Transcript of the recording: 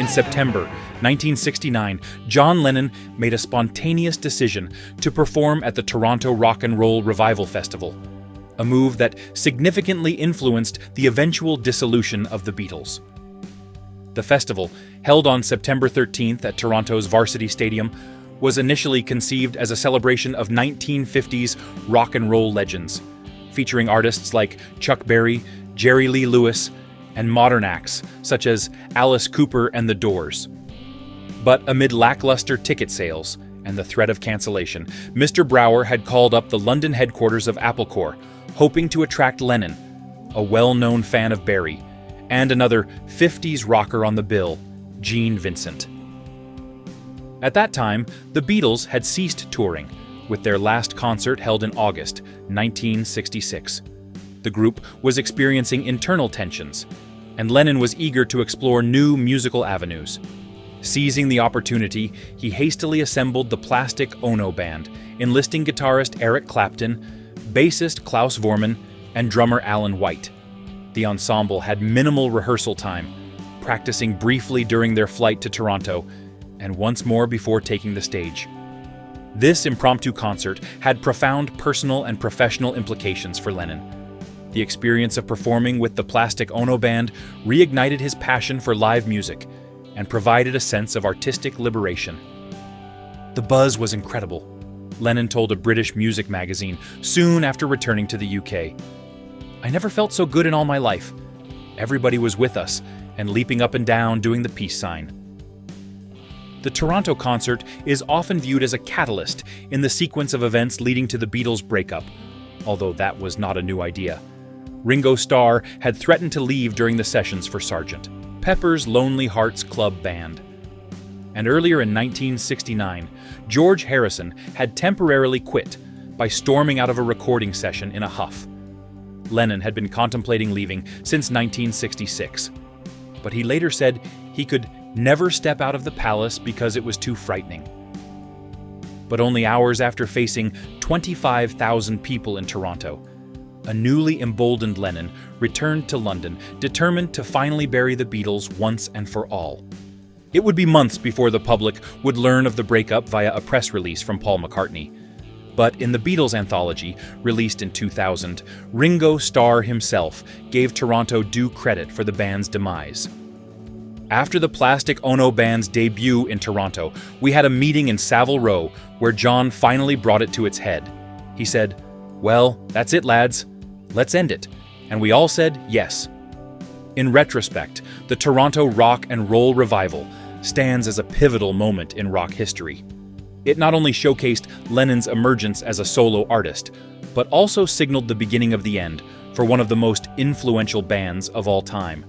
In September 1969, John Lennon made a spontaneous decision to perform at the Toronto Rock and Roll Revival Festival, a move that significantly influenced the eventual dissolution of the Beatles. The festival, held on September 13th at Toronto's Varsity Stadium, was initially conceived as a celebration of 1950s rock and roll legends, featuring artists like Chuck Berry, Jerry Lee Lewis, and modern acts such as Alice Cooper and The Doors. But amid lackluster ticket sales and the threat of cancellation, Mr. Brower had called up the London headquarters of Apple Corps, hoping to attract Lennon, a well-known fan of Berry, and another 50s rocker on the bill, Gene Vincent. At that time, the Beatles had ceased touring, with their last concert held in August 1966. The group was experiencing internal tensions, and Lennon was eager to explore new musical avenues. Seizing the opportunity, he hastily assembled the Plastic Ono Band, enlisting guitarist Eric Clapton, bassist Klaus Voormann, and drummer Alan White. The ensemble had minimal rehearsal time, practicing briefly during their flight to Toronto, and once more before taking the stage. This impromptu concert had profound personal and professional implications for Lennon. The experience of performing with the Plastic Ono Band reignited his passion for live music and provided a sense of artistic liberation. The buzz was incredible, Lennon told a British music magazine soon after returning to the UK. "I never felt so good in all my life. Everybody was with us and leaping up and down doing the peace sign." The Toronto concert is often viewed as a catalyst in the sequence of events leading to the Beatles' breakup, although that was not a new idea. Ringo Starr had threatened to leave during the sessions for Sgt. Pepper's Lonely Hearts Club Band. And earlier in 1969, George Harrison had temporarily quit by storming out of a recording session in a huff. Lennon had been contemplating leaving since 1966, but he later said he could never step out of the palace because it was too frightening. But only hours after facing 25,000 people in Toronto, a newly emboldened Lennon returned to London, determined to finally bury the Beatles once and for all. It would be months before the public would learn of the breakup via a press release from Paul McCartney. But in the Beatles anthology, released in 2000, Ringo Starr himself gave Toronto due credit for the band's demise. After the Plastic Ono Band's debut in Toronto, we had a meeting in Savile Row where John finally brought it to its head. He said, "Well, that's it, lads. Let's end it." And we all said yes. In retrospect, the Toronto Rock and Roll Revival stands as a pivotal moment in rock history. It not only showcased Lennon's emergence as a solo artist, but also signaled the beginning of the end for one of the most influential bands of all time.